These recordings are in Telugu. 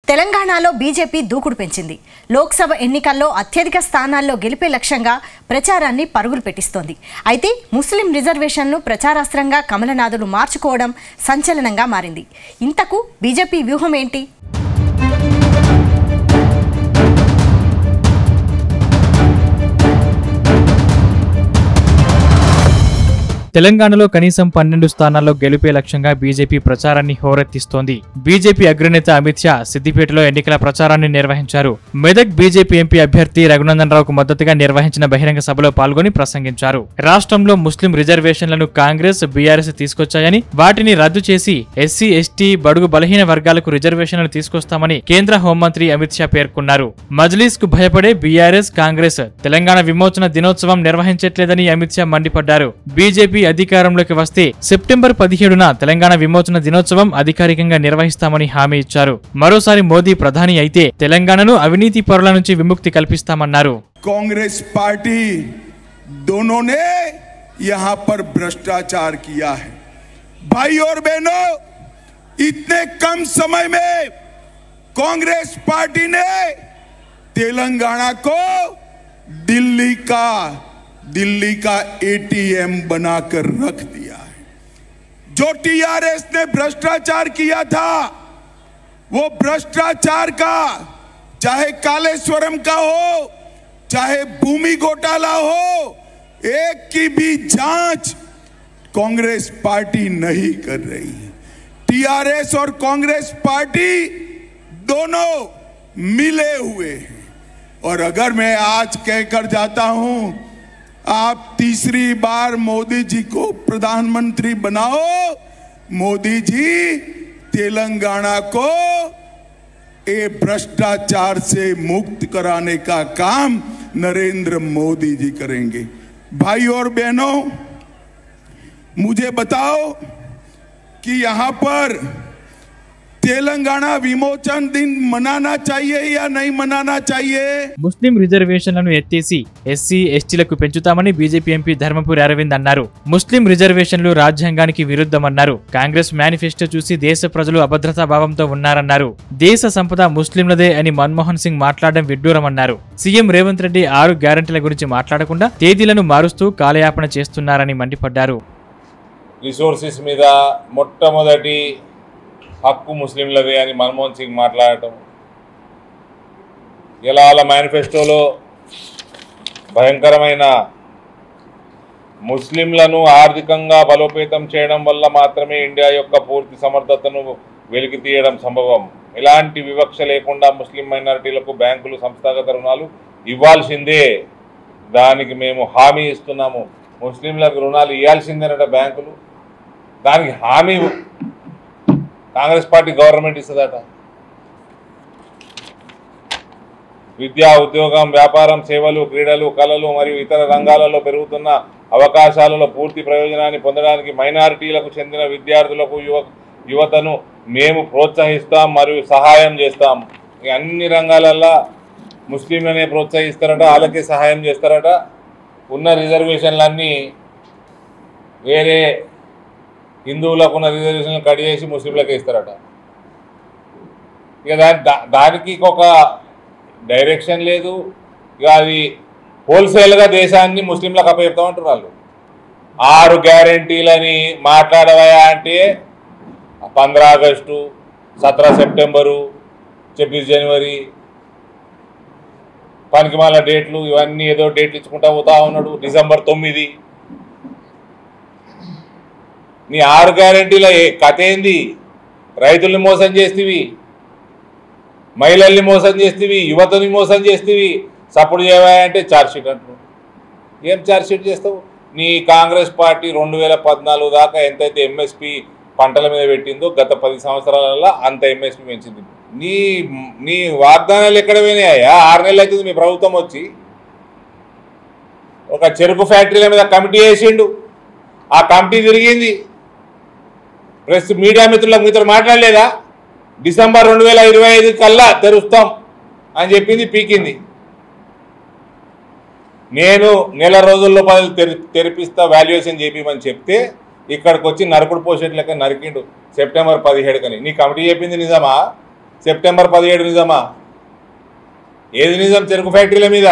తెలంగాణలో బీజేపీ దూకుడు పెంచింది. లోక్సభ ఎన్నికల్లో అత్యధిక స్థానాల్లో గెలిపే లక్ష్యంగా ప్రచారాన్ని పరుగులు పెట్టిస్తోంది. అయితే ముస్లిం రిజర్వేషన్ను ప్రచారాస్త్రంగా కమలనాథులు మార్చుకోవడం సంచలనంగా మారింది. ఇంతకు బీజేపీ వ్యూహం ఏంటి? తెలంగాణలో కనీసం 12 స్థానాల్లో గెలిపే లక్ష్యంగా బీజేపీ ప్రచారాన్ని హోరెత్తిస్తోంది. బీజేపీ అగ్రనేత అమిత్ షా సిద్దిపేటలో ఎన్నికల ప్రచారాన్ని నిర్వహించారు. మెదక్ బీజేపీ ఎంపీ అభ్యర్థి రఘునందన్ రావుకు మద్దతుగా నిర్వహించిన బహిరంగ సభలో పాల్గొని ప్రసంగించారు. రాష్ట్రంలో ముస్లిం రిజర్వేషన్లను కాంగ్రెస్, బీఆర్ఎస్ తీసుకొచ్చాయని, వాటిని రద్దు చేసి ఎస్సీ, ఎస్టీ, బడుగు బలహీన వర్గాలకు రిజర్వేషన్లు తీసుకొస్తామని కేంద్ర హోంమంత్రి అమిత్ షా పేర్కొన్నారు. మజ్లిస్ కు భయపడే బీఆర్ఎస్, కాంగ్రెస్ తెలంగాణ విమోచన దినోత్సవం నిర్వహించట్లేదని అమిత్ షా మండిపడ్డారు. బీజేపీ అధికారంలోకి వస్తే సెప్టెంబర్ 17న తెలంగాణ విమోచన దినోత్సవం అధికారికంగా నిర్వహిస్తామని హామీ ఇచ్చారు. మరోసారి మోదీ ప్రధాని అయితే తెలంగాణను అవినీతి పరుల నుంచి విముక్తి కల్పిస్తామన్నారు. कांग्रेस पार्टी दोनों ने यहां पर भ्रष्टाचार किया है। भाई और बहनों, इतने कम समय में कांग्रेस पार्टी ने तेलंगाना को दिल्ली का एटीएम बनाकर रख दिया है। जो टीआरएस ने भ्रष्टाचार किया था, वो भ्रष्टाचार का, चाहे कालेश्वरम का हो, चाहे भूमि घोटाला हो, एक की भी जांच कांग्रेस पार्टी नहीं कर रही है। टीआरएस और कांग्रेस पार्टी दोनों मिले हुए हैं। और अगर मैं आज कहकर जाता हूं, आप तीसरी बार मोदी जी को प्रधानमंत्री बनाओ, मोदी जी तेलंगाना को ये भ्रष्टाचार से मुक्त कराने का काम नरेंद्र मोदी जी करेंगे। भाई और बहनों, मुझे बताओ कि यहां पर तेलंगाना विमोचन दिन मनाना चाहिए या नहीं मनाना चाहिए? ముస్లిం రిజర్వేషన్లను ఎత్తేసి ఎస్సీ, ఎస్టీలకు పెంచుతామని బీజేపీ ఎంపీ ధర్మపురి అరవింద్ అన్నారు. ముస్లిం రిజర్వేషన్లు రాజ్యాంగానికి విరుద్ధమన్నారు. కాంగ్రెస్ మేనిఫెస్టో చూసి దేశ ప్రజలు అభద్రతా భావంతో ఉన్నారన్నారు. దేశ సంపద ముస్లింలదే అని మన్మోహన్ సింగ్ మాట్లాడడం విడ్డూరమన్నారు. సీఎం రేవంత్ రెడ్డి 6 గ్యారెంటీల గురించి మాట్లాడకుండా తేదీలను మారుస్తూ కాలయాపన చేస్తున్నారని మండిపడ్డారు. రిసోర్సెస్ మీద మొట్టమొదటి హక్కు ముస్లింలదే అని మన్మోహన్ సింగ్ మాట్లాడటం, ఇలా వాళ్ళ మేనిఫెస్టోలో భయంకరమైన ముస్లింలను ఆర్థికంగా బలోపేతం చేయడం వల్ల మాత్రమే ఇండియా యొక్క పూర్తి సమర్థతను వెలికి తీయడం సంభవం, ఇలాంటి వివక్ష లేకుండా ముస్లిం మైనారిటీలకు బ్యాంకులు సంస్థాగత రుణాలు ఇవ్వాల్సిందే, దానికి మేము హామీ ఇస్తున్నాము, ముస్లింలకు రుణాలు ఇవ్వాల్సిందేనట బ్యాంకులు, దానికి హామీ కాంగ్రెస్ పార్టీ గవర్నమెంట్ ఇస్తుందట. విద్యా, ఉద్యోగం, వ్యాపారం, సేవలు, క్రీడలు, కళలు మరియు ఇతర రంగాలలో పెరుగుతున్న అవకాశాలలో పూర్తి ప్రయోజనాన్ని పొందడానికి మైనారిటీలకు చెందిన విద్యార్థులకు, యువతను మేము ప్రోత్సహిస్తాం మరియు సహాయం చేస్తాం. అన్ని రంగాలల్లో ముస్లింలనే ప్రోత్సహిస్తారట, వాళ్ళకే సహాయం చేస్తారట. ఉన్న రిజర్వేషన్లన్నీ వేరే హిందువులకు ఉన్న రిజర్వేషన్లు కట్ చేసి ముస్లింలకు ఇస్తారట. ఇక దానికి ఒక డైరెక్షన్ లేదు. ఇక అది హోల్సేల్గా దేశాన్ని ముస్లింలకు అప్పచెప్తామంటారు వాళ్ళు. 6 గ్యారెంటీలని మాట్లాడవయా అంటే 15 ఆగస్టు, 17 సెప్టెంబరు, 26 జనవరి, పనికిమాల డేట్లు, ఇవన్నీ ఏదో డేట్లు ఇచ్చుకుంటా పోతా ఉన్నాడు. డిసెంబర్ 9. నీ 6 గ్యారెంటీల కథ ఏంది? రైతుల్ని మోసం చేస్తేవి, మహిళల్ని మోసం చేస్తేవి, యువతని మోసం చేస్తేవి. సపోర్ట్ చేయవాయంటే ఛార్జ్షీట్ అంటున్నావు. ఏం ఛార్జ్షీట్ చేస్తావు? నీ కాంగ్రెస్ పార్టీ 2014 దాకా ఎంతైతే ఎంఎస్పి పంటల మీద పెట్టిందో గత 10 సంవత్సరాలలో అంత ఎంఎస్పి పెంచింది. నీ వాగ్దానాలు ఎక్కడ పోయినాయా? 6 నెలలు అవుతుంది మీ ప్రభుత్వం వచ్చి. ఒక చెరుకు ఫ్యాక్టరీల మీద కమిటీ వేసిండు, ఆ కమిటీ తిరిగింది. ప్రెస్ మీడియా మిత్రులకు మీతో మాట్లాడలేదా? డిసెంబర్ 2025 కల్లా తెరుస్తాం అని చెప్పింది, పీకింది. నేను నెల రోజుల్లో తెరిపిస్తా, వాల్యుయేషన్ చేపిమని చెప్తే ఇక్కడికి వచ్చి నరకుడు పోసేట్ లెక్క నరికిండు సెప్టెంబర్ 17 కని. నీ కమిటీ చెప్పింది నిజమా? సెప్టెంబర్ 17 నిజమా? ఏది నిజం చెరుకు ఫ్యాక్టరీల మీద?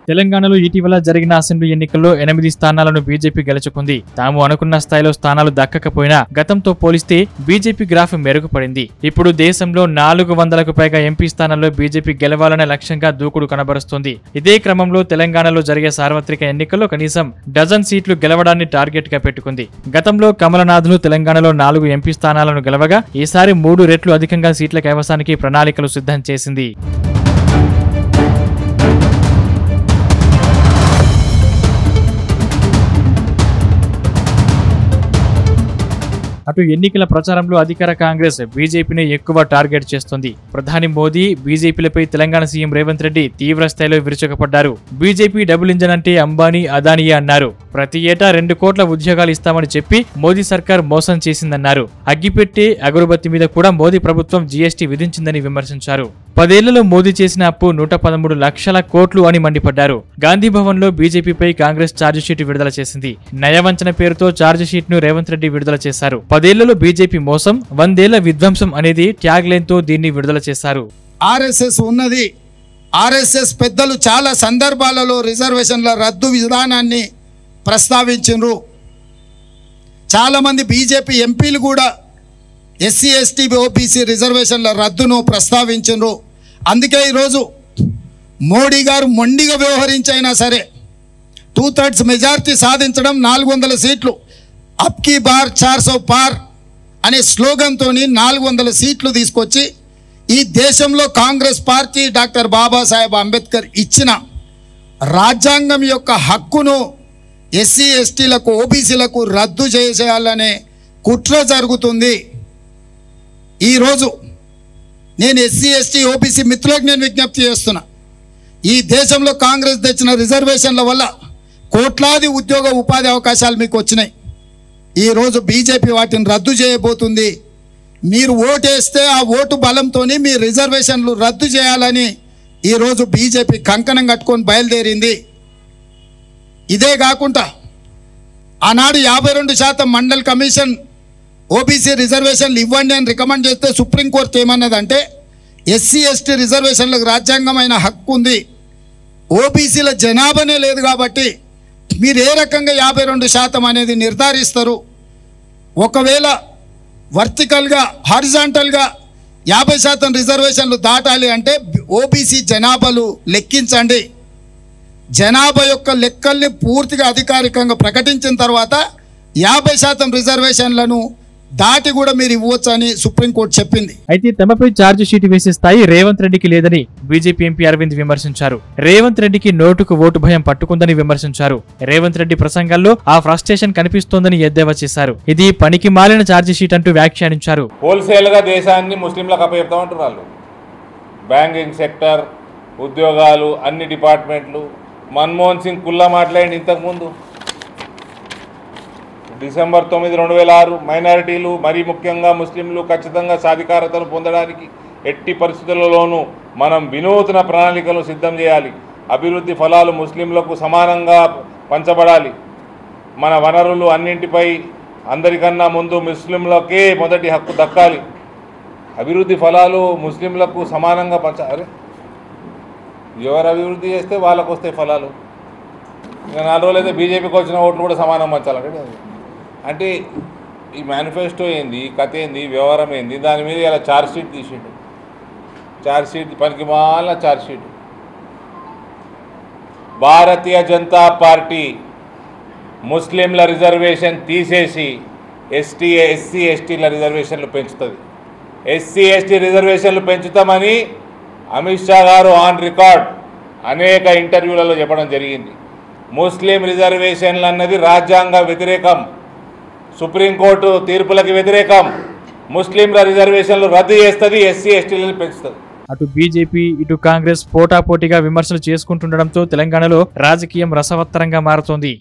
తెలంగాణలో ఇటీవల జరిగిన అసెంబ్లీ ఎన్నికల్లో 8 స్థానాలను బీజేపీ గెలుచుకుంది. తాము అనుకున్న స్థాయిలో స్థానాలు దక్కకపోయినా గతంతో పోలిస్తే బీజేపీ గ్రాఫ్ మెరుగుపడింది. ఇప్పుడు దేశంలో 400కు పైగా ఎంపీ స్థానాల్లో బీజేపీ గెలవాలనే లక్ష్యంగా దూకుడు కనబరుస్తోంది. ఇదే క్రమంలో తెలంగాణలో జరిగే సార్వత్రిక ఎన్నికల్లో కనీసం డజన్ సీట్లు గెలవడాన్ని టార్గెట్ గా పెట్టుకుంది. గతంలో కమలనాథులు తెలంగాణలో 4 ఎంపీ స్థానాలను గెలవగా ఈసారి 3 రెట్లు అధికంగా సీట్ల కైవసానికి ప్రణాళికలు సిద్ధం చేసింది. అటు ఎన్నికల ప్రచారంలో అధికార కాంగ్రెస్ బీజేపీని ఎక్కువ టార్గెట్ చేస్తోంది. ప్రధాని మోదీ బీజేపీలపై తెలంగాణ సీఎం రేవంత్ రెడ్డి తీవ్ర స్థాయిలో విరుచుకుపడ్డారు. బీజేపీ డబుల్ ఇంజన్ అంటే అంబానీ అదానీయే అన్నారు. ప్రతి ఏటా 2 కోట్ల ఉద్యోగాలు ఇస్తామని చెప్పి మోదీ సర్కార్ మోసం చేసిందన్నారు. అగ్గిపెట్టి అగరుబత్తి మీద కూడా మోదీ ప్రభుత్వం జీఎస్టీ విధించిందని విమర్శించారు. 10 ఏళ్లలో మోదీ చేసిన అప్పు 113 లక్షల కోట్లు అని మండిపడ్డారు. గాంధీ భవన్ లో బీజేపీపై కాంగ్రెస్ ఛార్జిషీట్ విడుదల చేసింది. నయవంచన పేరుతో ఛార్జిషీట్ ను రేవంత్ రెడ్డి విడుదల చేశారు. 10 ఏళ్లలో బీజేపీ మోసం, 100 ఏళ్ల విధ్వంసం అనేది ట్యాగ్ లైన్ తో దీన్ని విడుదల చేశారు. ఆర్ఎస్ఎస్ ఉన్నది. ఆర్ఎస్ఎస్ పెద్దలు చాలా సందర్భాలలో రిజర్వేషన్ల రద్దు విధానాన్ని ప్రస్తావించారు. చాలా మంది బీజేపీ ఎంపీలు కూడా ఎస్సీ ఎస్టీ ఓబీసీ రిజర్వేషన్ల రద్దును ప్రస్తావించారు. అందుకే ఈరోజు మోడీ గారు మొండిగా వ్యవహరించైనా సరే 2/3 మెజార్టీ సాధించడం, 400 సీట్లు అప్ కీ బార్ 400 పార్ అనే స్లోగన్తో 400 సీట్లు తీసుకొచ్చి ఈ దేశంలో కాంగ్రెస్ పార్టీ డాక్టర్ బాబాసాహెబ్ అంబేద్కర్ ఇచ్చిన రాజ్యాంగం యొక్క హక్కును ఎస్సీ ఎస్టీలకు ఓబీసీలకు రద్దు చేసేయాలనే కుట్ర జరుగుతుంది. ఈరోజు నేను ఎస్సీ ఎస్టీ ఓబీసీ మిత్రులకు నేను విజ్ఞప్తి చేస్తున్నా. ఈ దేశంలో కాంగ్రెస్ తెచ్చిన రిజర్వేషన్ల వల్ల కోట్లాది ఉద్యోగ ఉపాధి అవకాశాలు మీకు వచ్చినాయి. ఈరోజు బీజేపీ వాటిని రద్దు చేయబోతుంది. మీరు ఓటేస్తే ఆ ఓటు బలంతో మీ రిజర్వేషన్లు రద్దు చేయాలని ఈరోజు బీజేపీ కంకణం కట్టుకొని బయలుదేరింది. ఇదే కాకుండా ఆనాడు 52% మండల్ కమిషన్ ఓబీసీ రిజర్వేషన్లు ఇవ్వండి అని రికమెండ్ చేస్తే సుప్రీంకోర్టు ఏమన్నదంటే ఎస్సీ ఎస్టీ రిజర్వేషన్లకు రాజ్యాంగమైన హక్కు ఉంది, ఓబీసీల జనాభానే లేదు కాబట్టి మీరు ఏ రకంగా 52% అనేది నిర్ధారిస్తారు? ఒకవేళ వర్టికల్గా హారిజాంటల్గా 50% రిజర్వేషన్లు దాటాలి అంటే ఓబీసీ జనాభాలు లెక్కించండి. జనాభా యొక్క లెక్కల్ని పూర్తిగా అధికారికంగా ప్రకటించిన తర్వాత 50% రిజర్వేషన్లను దాటి కూడా మీరు ఇవ్వచ్చని సుప్రీంకోర్టు చెప్పింది. అయితే తమపై ఛార్జ్ షీట్ వేసే స్థాయి రేవంత్ రెడ్డికి లేదని బీజేపీ ఎంపీ అరవింద్ విమర్శించారు. రేవంత్ రెడ్డికి నోటుకు ఓటు భయం పట్టుకుందని విమర్శించారు. రేవంత్ రెడ్డి ప్రసంగాల్లో ఆ ఫ్రస్ట్రేషన్ కనిపిస్తోందని ఎద్దేవా చేశారు. ఇది పనికి మాలిన ఛార్జ్ షీట్ అంటూ వ్యాఖ్యానించారు. హోల్సేల్ గా దేశాన్ని ముస్లింలకు అప్పచెప్తామంటున్నారు. బ్యాంకింగ్ సెక్టర్, ఉద్యోగాలు, అన్ని డిపార్ట్మెంట్లు. మన్మోహన్ సింగ్ కుల్లా మాట్లాడింది ఇంతకుముందు. డిసెంబర్ 9, 2006 మైనారిటీలు మరీ ముఖ్యంగా ముస్లింలు ఖచ్చితంగా సాధికారతను పొందడానికి ఎట్టి పరిస్థితులలోనూ మనం వినూత్న ప్రణాళికలు సిద్ధం చేయాలి. అభివృద్ధి ఫలాలు ముస్లింలకు సమానంగా పంచబడాలి. మన వనరులు అన్నింటిపై అందరికన్నా ముందు ముస్లింలకే మొదటి హక్కు దక్కాలి. అభివృద్ధి ఫలాలు ముస్లింలకు సమానంగా పంచాలి. ఎవరు అభివృద్ధి చేస్తే వాళ్ళకు వస్తాయి ఫలాలు. ఇంకా 4 రోజులైతే బీజేపీకి వచ్చిన ఓట్లు కూడా సమానం పంచాలంటే అంటే ఈ మేనిఫెస్టో ఏంది, కథ ఏంది, వ్యవహారం ఏంది, దాని మీద ఇలా ఛార్జ్ షీట్ తీసిండు. ఛార్జ్ షీట్ పనికి మాల charge sheet. Bharatiya Janata party ముస్లింల రిజర్వేషన్ తీసేసి ఎస్సీ ఎస్టీల రిజర్వేషన్లు పెంచుతుంది. ఎస్సీ ఎస్టీ రిజర్వేషన్లు పెంచుతామని అమిత్ షా గారు ఆన్ రికార్డ్ అనేక ఇంటర్వ్యూలలో చెప్పడం జరిగింది. ముస్లిం రిజర్వేషన్లు అన్నది రాజ్యాంగ వ్యతిరేకం, సుప్రీంకోర్టు తీర్పులకు వ్యతిరేకం. ముస్లింల రిజర్వేషన్లు రద్దు చేస్తుంది, ఎస్సీ ఎస్టీలను పెంచుతుంది. అటు బీజేపీ ఇటు కాంగ్రెస్ పోటాపోటీగా విమర్శలు చేసుకుంటుండటంతో తెలంగాణలో రాజకీయం రసవత్తరంగా మారుతోంది.